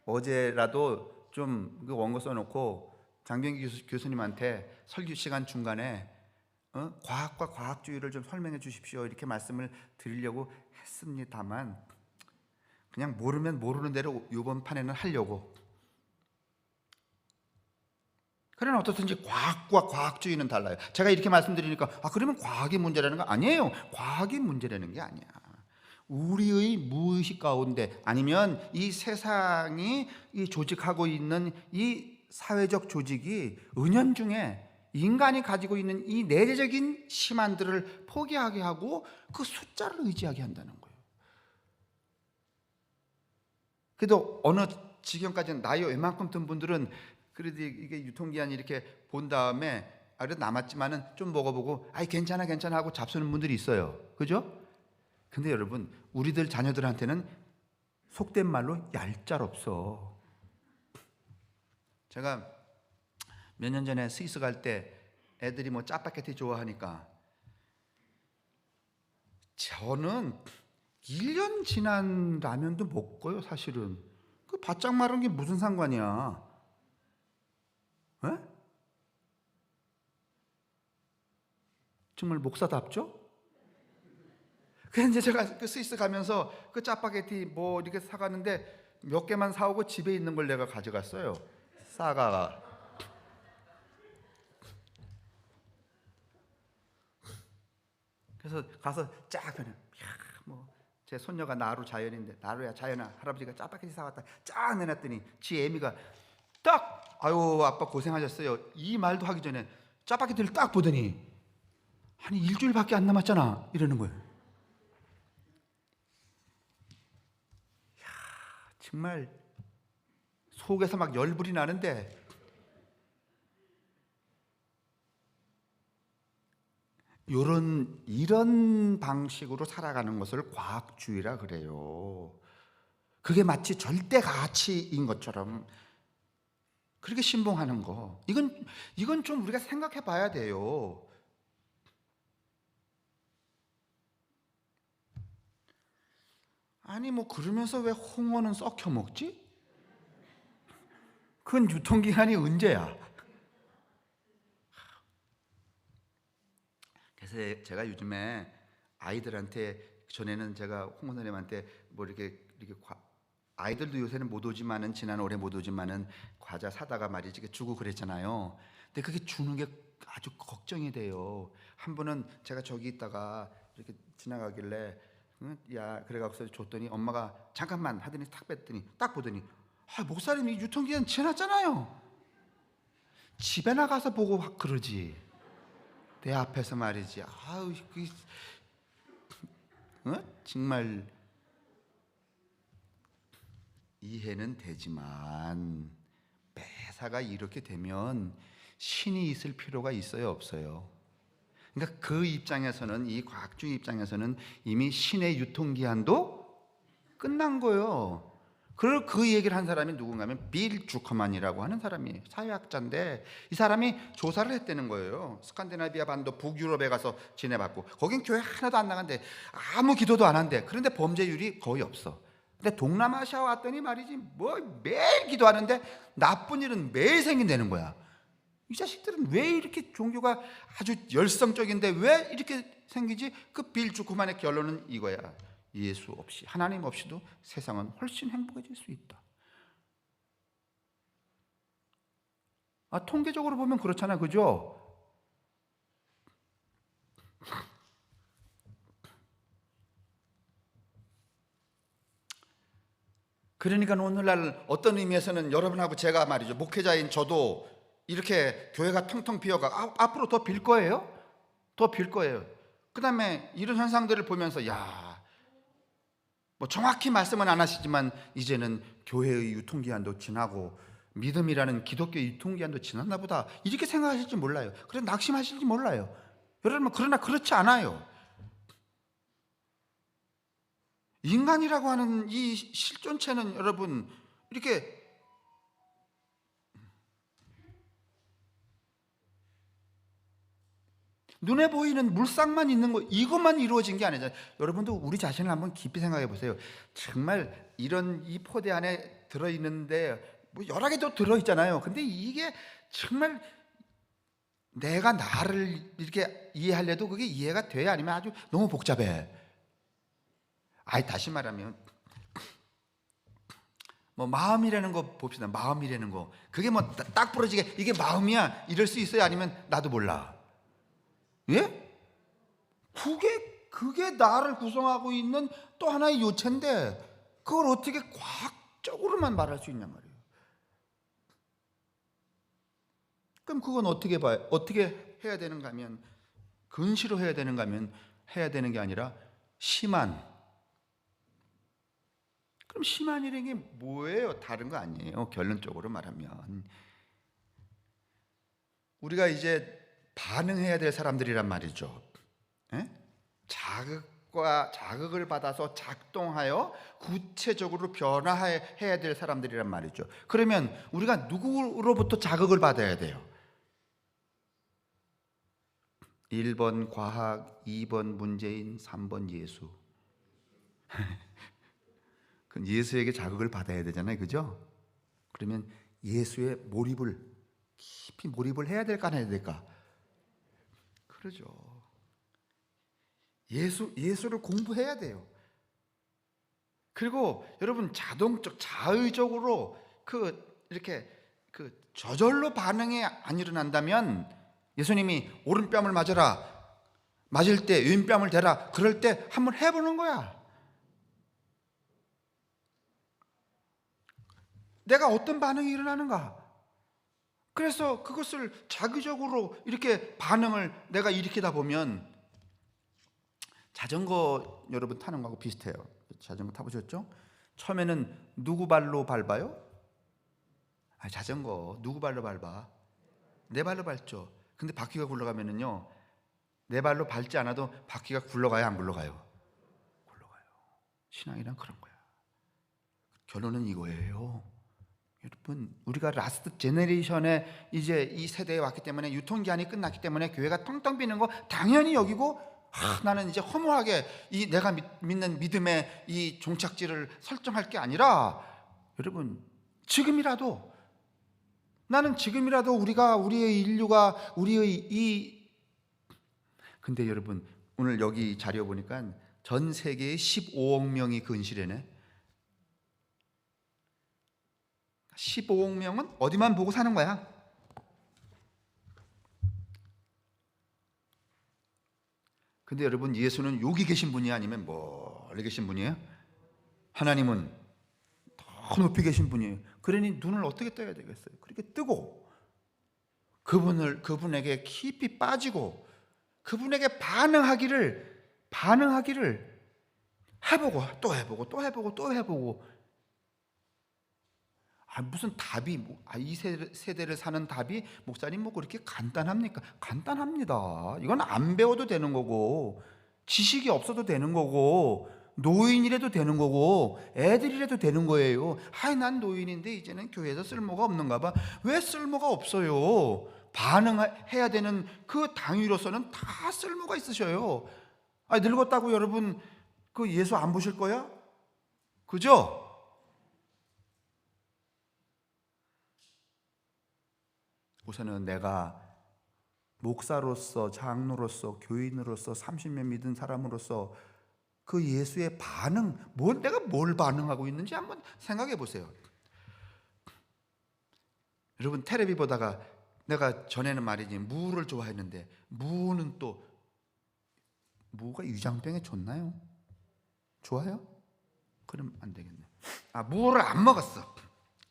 어제라도 좀 그 원고 써놓고 장병기 교수님한테 설교 시간 중간에 과학과 과학주의를 좀 설명해 주십시오 이렇게 말씀을 드리려고 했습니다만 그냥 모르면 모르는 대로 이번 판에는 하려고. 그러나 어떻든지 과학과 과학주의는 달라요. 제가 이렇게 말씀드리니까 그러면 과학이 문제라는 거 아니에요. 과학이 문제라는 게 아니야. 우리의 무의식 가운데 아니면 이 세상이 이 조직하고 있는 이 사회적 조직이 은연중에 인간이 가지고 있는 이 내재적인 심한들을 포기하게 하고 그 숫자를 의지하게 한다는 거예요. 그래도 어느 지경까지는 나이 웬만큼 든 분들은 그래도 이게 유통기한이 이렇게 본 다음에 그래도 남았지만은 좀 먹어보고 아이 괜찮아 하고 잡수는 분들이 있어요. 그죠? 근데 여러분 우리들 자녀들한테는 속된 말로 얄짤없어. 제가 몇 년 전에 스위스 갈 때 애들이 뭐 짜파게티 좋아하니까 저는 1년 지난 라면도 먹고요. 사실은 그 바짝 마른 게 무슨 상관이야? 에? 정말 목사답죠? 그래서 이제 제가 그 스위스 가면서 그 짜파게티 뭐 이렇게 사갔는데 몇 개만 사오고 집에 있는 걸 내가 가져갔어요. 싸가가. 그래서 가서 쫙 그냥 제 손녀가 나루 자연인데, 나루야 자연아, 할아버지가 짜파게티 사왔다 쫙 내놨더니 지 애미가 딱 아유 아빠 고생하셨어요 이 말도 하기 전에 짜파게티를 딱 보더니 아니 일주일밖에 안 남았잖아 이러는 거예요. 야, 정말 속에서 막 열불이 나는데, 이런 방식으로 살아가는 것을 과학주의라 그래요. 그게 마치 절대 가치인 것처럼 그렇게 신봉하는 거, 이건 좀 우리가 생각해 봐야 돼요. 아니 뭐 그러면서 왜 홍어는 썩혀 먹지? 그건 유통기한이 언제야? 그래서 제가 요즘에 아이들한테, 전에는 제가 홍 선생님한테 뭐 이렇게 아이들도 요새는 못 오지만은, 지난 올해 못 오지만은 과자 사다가 말이지 주고 그랬잖아요. 근데 그게 주는 게 아주 걱정이 돼요. 한 번은 제가 저기 있다가 이렇게 지나가길래 응? 야 그래갖고서 줬더니 엄마가 잠깐만 하더니 탁 뺐더니 딱 보더니 목사님이 유통기한 지났잖아요. 집에 나가서 보고 그러지 내 앞에서 말이지. 아우 정말 이해는 되지만 매사가 이렇게 되면 신이 있을 필요가 있어요, 없어요? 그러니까 그 입장에서는, 이 과학주의 입장에서는 이미 신의 유통기한도 끝난 거예요. 그 얘기를 한 사람이 누군가면 빌 주커만이라고 하는 사람이 사회학자인데, 이 사람이 조사를 했다는 거예요. 스칸디나비아 반도 북유럽에 가서 지내봤고 거긴 교회 하나도 안 나간대, 아무 기도도 안 한대. 그런데 범죄율이 거의 없어. 근데 동남아시아 왔더니 말이지 뭐 매일 기도하는데 나쁜 일은 매일 생긴다는 거야. 이 자식들은 왜 이렇게 종교가 아주 열성적인데 왜 이렇게 생기지? 그 빌 주커만의 결론은 이거야. 예수 없이, 하나님 없이도 세상은 훨씬 행복해질 수 있다. 통계적으로 보면 그렇잖아, 그죠? 그러니까 오늘날 어떤 의미에서는 여러분하고 제가 말이죠, 목회자인 저도 이렇게 교회가 텅텅 비어가 앞으로 더 빌 거예요. 더 빌 거예요. 그 다음에 이런 현상들을 보면서 뭐 정확히 말씀은 안 하시지만 이제는 교회의 유통기한도 지나고 믿음이라는 기독교의 유통기한도 지났나 보다 이렇게 생각하실지 몰라요. 그래서 낙심하실지 몰라요. 여러분, 그러나 그렇지 않아요. 인간이라고 하는 이 실존체는 여러분 이렇게 눈에 보이는 물상만 있는 거, 이것만 이루어진 게 아니잖아요. 여러분도 우리 자신을 한번 깊이 생각해 보세요. 정말 이 포대 안에 들어있는데 뭐 여러 개도 들어있잖아요. 근데 이게 정말 내가 나를 이렇게 이해하려도 그게 이해가 돼야, 아니면 아주 너무 복잡해. 다시 말하면 뭐 마음이라는 거 봅시다. 마음이라는 거, 그게 뭐 딱 부러지게 이게 마음이야 이럴 수 있어요? 아니면 나도 몰라? 예? 그게 나를 구성하고 있는 또 하나의 요체인데 그걸 어떻게 과학적으로만 말할 수 있냔 말이에요. 그럼 그건 어떻게 봐요? 어떻게 해야 되는가 하면, 근시로 해야 되는가 하면, 해야 되는 게 아니라 그럼 심한이라는 게 뭐예요? 다른 거 아니에요. 결론적으로 말하면 우리가 이제 반응해야 될 사람들이란 말이죠. 예? 자극을 받아서 작동하여 구체적으로 변화해야 될 사람들이란 말이죠. 그러면 우리가 누구로부터 자극을 받아야 돼요? 1번 과학, 2번 문재인, 3번 예수. 그 예수에게 자극을 받아야 되잖아요, 그죠? 그러면 예수의 깊이 몰입을 해야 될까 안 해야 될까? 그러죠. 예수를 공부해야 돼요. 그리고 여러분 자의적으로 이렇게 저절로 반응이 안 일어난다면, 예수님이 오른뺨을 맞아라, 맞을 때 왼뺨을 대라, 그럴 때 한번 해보는 거야. 내가 어떤 반응이 일어나는가? 그래서 그것을 자기적으로 이렇게 반응을 내가 일으키다 보면, 자전거 여러분 타는 거하고 비슷해요. 자전거 타보셨죠? 처음에는 누구 발로 밟아요? 자전거 누구 발로 밟아? 내 발로 밟죠. 근데 바퀴가 굴러가면은요, 내 발로 밟지 않아도 바퀴가 굴러가요, 안 굴러가요? 굴러가요. 신앙이란 그런 거야. 결론은 이거예요. 여러분, 우리가 라스트 제너레이션에 이제 이 세대에 왔기 때문에, 유통기한이 끝났기 때문에 교회가 텅텅 비는 거 당연히 여기고, 나는 이제 허무하게 내가 믿는 믿음의 이 종착지를 설정할 게 아니라, 여러분, 나는 지금이라도 우리의 인류가 근데 여러분, 오늘 여기 자료 보니까 전 세계에 15억 명이 근실해네. 15억 명은 어디만 보고 사는 거야? 근데 여러분, 예수는 여기 계신 분이 아니면 멀리 계신 분이에요? 하나님은 더 높이 계신 분이에요. 그러니 눈을 어떻게 떠야 되겠어요? 그렇게 뜨고 그분에게 깊이 빠지고 그분에게 반응하기를 해보고 또 해보고 또 해보고 또 해보고. 무슨 답이 이 세대를 사는 답이 목사님 그렇게 간단합니까? 간단합니다. 이건 안 배워도 되는 거고, 지식이 없어도 되는 거고, 노인이라도 되는 거고, 애들이라도 되는 거예요. 난 노인인데 이제는 교회에서 쓸모가 없는가 봐. 왜 쓸모가 없어요? 반응해야 되는 그 당위로서는 다 쓸모가 있으셔요. 늙었다고 여러분 예수 안 보실 거야? 그죠? 우선은 내가 목사로서, 장로로서, 교인으로서, 30년 믿은 사람으로서 그 예수의 반응, 내가 뭘 반응하고 있는지 한번 생각해 보세요. 여러분, 텔레비 보다가, 내가 전에는 말이지 무를 좋아했는데, 무는 또 무가 위장병에 좋나요? 좋아요? 그럼 안 되겠네. 무를 안 먹었어.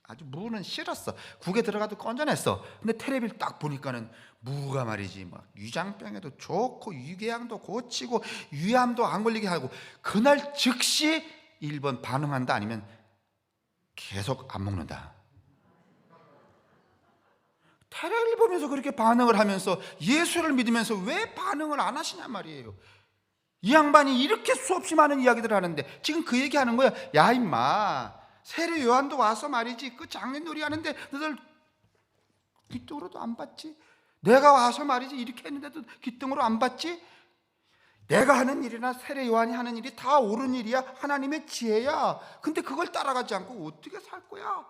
아주 무는 싫었어. 국에 들어가도 건져냈어. 근데 텔레비를 딱 보니까는 무가 말이지 위장병에도 좋고, 위궤양도 고치고, 위암도 안 걸리게 하고, 그날 즉시 1번 반응한다, 아니면 계속 안 먹는다. 텔레비를 보면서 그렇게 반응을 하면서 예수를 믿으면서 왜 반응을 안 하시냐 말이에요. 이 양반이 이렇게 수없이 많은 이야기들을 하는데 지금 그 얘기하는 거야. 야 임마, 세례 요한도 와서 말이지 장례놀이 하는데 너들 귀등으로도 안 봤지? 내가 와서 말이지 이렇게 했는데도 귀등으로 안 봤지? 내가 하는 일이나 세례 요한이 하는 일이 다 옳은 일이야. 하나님의 지혜야. 근데 그걸 따라가지 않고 어떻게 살 거야?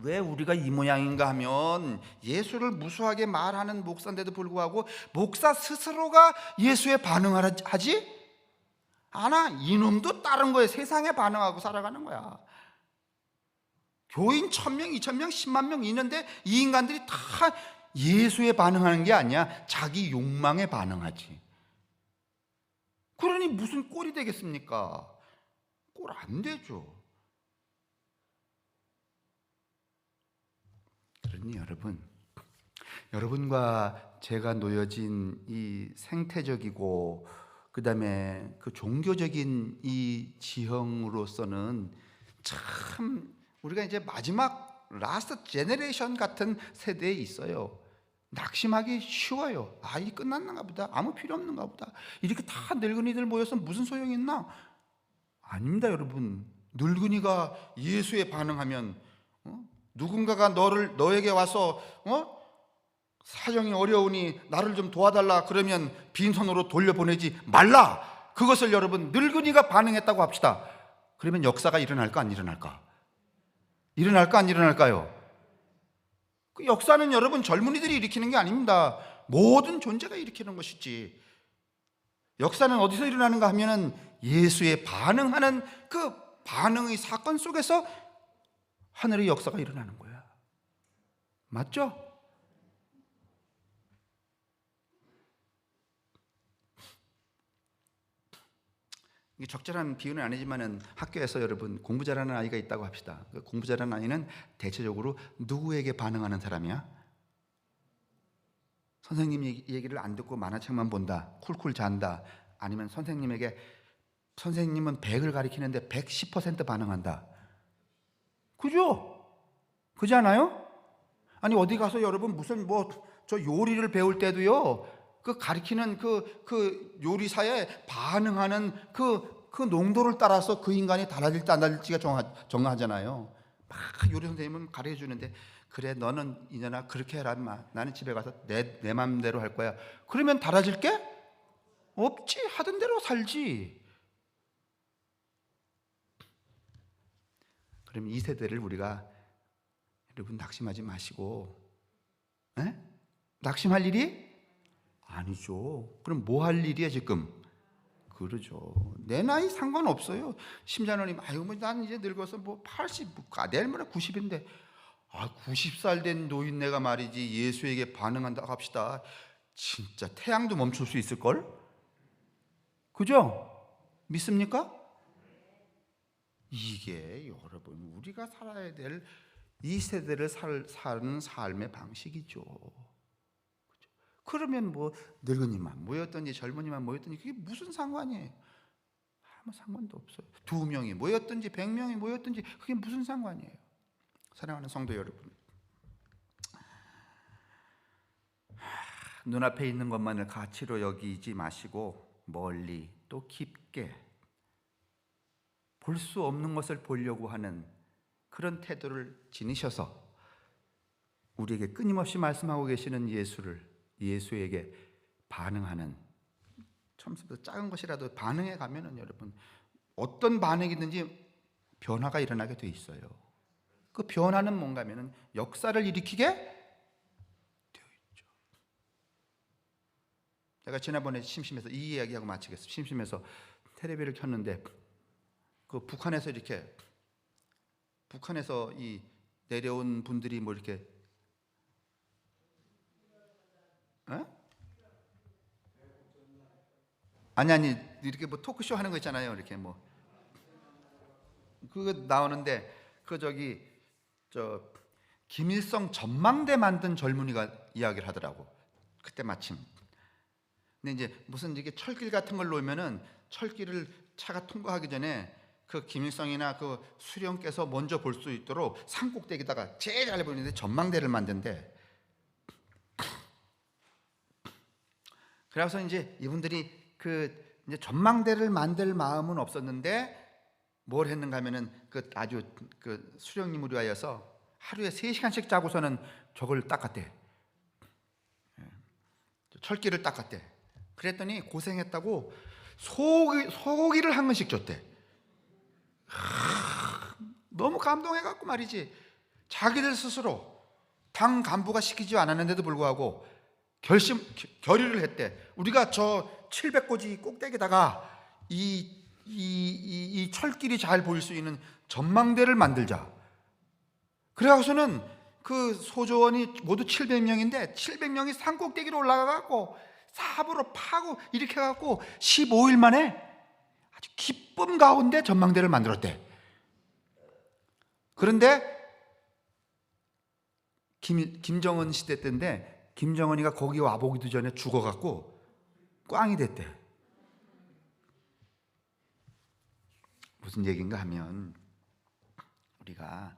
왜 우리가 이 모양인가 하면, 예수를 무수하게 말하는 목사인데도 불구하고 목사 스스로가 예수에 반응을 하지 않아. 이놈도 다른 거에 세상에 반응하고 살아가는 거야. 교인 1000명, 2000명, 10만 명 있는데 이 인간들이 다 예수에 반응하는 게 아니야. 자기 욕망에 반응하지. 그러니 무슨 꼴이 되겠습니까? 꼴 안 되죠. 그러니 여러분과 제가 놓여진 이 생태적이고 그다음에 그 종교적인 이 지형으로서는 참 우리가 이제 마지막 라스트 제너레이션 같은 세대에 있어요. 낙심하기 쉬워요. 이 끝났는가 보다. 아무 필요 없는가 보다. 이렇게 다 늙은이들 모여서 무슨 소용이 있나? 아닙니다, 여러분. 늙은이가 예수에 반응하면 누군가가 너에게 와서 사정이 어려우니 나를 좀 도와달라 그러면 빈손으로 돌려보내지 말라. 그것을 여러분 늙은이가 반응했다고 합시다. 그러면 역사가 일어날까 안 일어날까? 일어날까 안 일어날까요? 그 역사는 여러분 젊은이들이 일으키는 게 아닙니다. 모든 존재가 일으키는 것이지. 역사는 어디서 일어나는가 하면은 예수의 반응하는 그 반응의 사건 속에서 하늘의 역사가 일어나는 거야. 맞죠? 이게 적절한 비유는 아니지만은 학교에서 여러분 공부 잘하는 아이가 있다고 합시다. 그 공부 잘하는 아이는 대체적으로 누구에게 반응하는 사람이야? 선생님 얘기를 안 듣고 만화책만 본다, 쿨쿨 잔다, 아니면 선생님은 100을 가리키는데 110% 반응한다. 그죠? 그지 않아요? 아니 어디 가서 여러분 무슨 저 요리를 배울 때도요, 그 가리키는 그 요리사에 반응하는 그 농도를 따라서 그 인간이 달라질지 안 달라질지가 정하잖아요. 막 요리 선생님은 가르쳐 주는데, 그래 너는 이년아 그렇게 해라 인마, 나는 집에 가서 내 맘대로 할 거야. 그러면 달라질 게 없지. 하던 대로 살지. 그럼 이 세대를 우리가 여러분 낙심하지 마시고, 에? 낙심할 일이 아니죠. 그럼 뭐 할 일이야 지금? 그러죠. 내 나이 상관없어요. 심자노님, 아유 난 이제 늙어서 80, 내일 모레 90인데 90살 된 노인네가 말이지 예수에게 반응한다 합시다. 진짜 태양도 멈출 수 있을걸? 그죠? 믿습니까? 이게 여러분 우리가 살아야 될 이 세대를 사는 삶의 방식이죠. 그죠? 그러면 늙은이만 모였든지 젊은이만 모였든지 그게 무슨 상관이에요? 아무 상관도 없어요. 2명이 모였든지 100명이 모였든지 그게 무슨 상관이에요? 사랑하는 성도 여러분, 눈앞에 있는 것만을 가치로 여기지 마시고 멀리 또 깊게 볼 수 없는 것을 보려고 하는 그런 태도를 지니셔서 우리에게 끊임없이 말씀하고 계시는 예수에게 반응하는, 처음부터 작은 것이라도 반응해 가면은 여러분 어떤 반응이든지 변화가 일어나게 돼 있어요. 그 변화는 뭔가 하면은 역사를 일으키게 되어 있죠. 제가 지난번에 심심해서 이 이야기하고 마치겠습니다. 심심해서 텔레비를 켰는데 그 북한에서 이 내려온 분들이 이렇게 아니 이렇게 토크쇼 하는 거 있잖아요. 이렇게 그거 나오는데 김일성 전망대 만든 젊은이가 이야기를 하더라고. 그때 마침. 근데 이제 무슨 이게 철길 같은 걸 놓으면은 철길을 차가 통과하기 전에 그 김일성이나 그 수령께서 먼저 볼 수 있도록 산꼭대기다가 제일 잘 보이는데 전망대를 만든대. 그래서 이제 이분들이 이제 전망대를 만들 마음은 없었는데 뭘 했는가 하면은 아주 수령님을 위하여서 하루에 3시간씩 자고서는 저걸 닦았대. 철길을 닦았대. 그랬더니 고생했다고 소고기를 한 건씩 줬대. 너무 감동해갖고 말이지, 자기들 스스로 당 간부가 시키지 않았는데도 불구하고 결의를 했대. 우리가 저 700고지 꼭대기에다가 이 철길이 잘 보일 수 있는 전망대를 만들자. 그래서는 그 소조원이 모두 700명인데 700명이 산 꼭대기로 올라가갖고 삽으로 파고 이렇게 해갖고 15일 만에 아주 기쁨 가운데 전망대를 만들었대. 그런데 김정은 시대 때인데 김정은이가 거기 와보기도 전에 죽어갖고 꽝이 됐대. 무슨 얘기인가 하면 우리가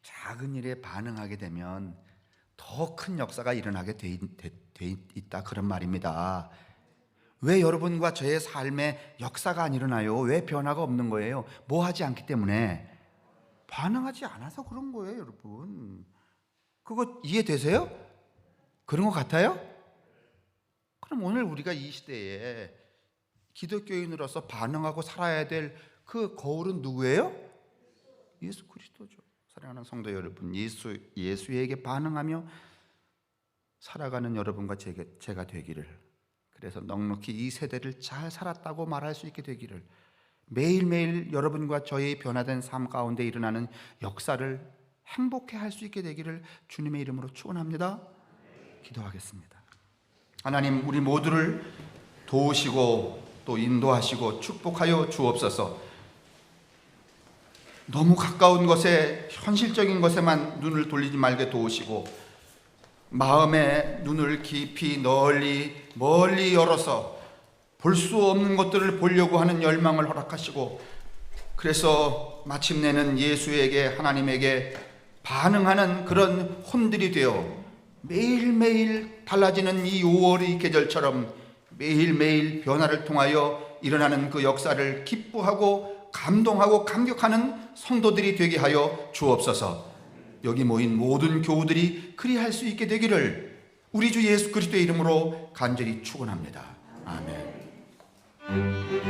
작은 일에 반응하게 되면 더 큰 역사가 일어나게 돼 있다, 그런 말입니다. 왜 여러분과 저의 삶에 역사가 안 일어나요? 왜 변화가 없는 거예요? 뭐 하지 않기 때문에? 반응하지 않아서 그런 거예요, 여러분. 그거 이해되세요? 그런 것 같아요? 그럼 오늘 우리가 이 시대에 기독교인으로서 반응하고 살아야 될 그 거울은 누구예요? 예수 그리스도죠. 사랑하는 성도 여러분, 예수에게 반응하며 살아가는 여러분과 제가 되기를, 그래서 넉넉히 이 세대를 잘 살았다고 말할 수 있게 되기를, 매일매일 여러분과 저의 변화된 삶 가운데 일어나는 역사를 행복해 할 수 있게 되기를 주님의 이름으로 축원합니다. 기도하겠습니다. 하나님, 우리 모두를 도우시고 또 인도하시고 축복하여 주옵소서. 너무 가까운 것에, 현실적인 것에만 눈을 돌리지 말게 도우시고 마음의 눈을 깊이 멀리 열어서 볼 수 없는 것들을 보려고 하는 열망을 허락하시고, 그래서 마침내는 예수에게, 하나님에게 반응하는 그런 혼들이 되어 매일매일 달라지는 이 5월의 계절처럼 매일매일 변화를 통하여 일어나는 그 역사를 기뻐하고 감동하고 감격하는 성도들이 되게 하여 주옵소서. 여기 모인 모든 교우들이 그리할 수 있게 되기를 우리 주 예수 그리스도의 이름으로 간절히 축원합니다. 아멘.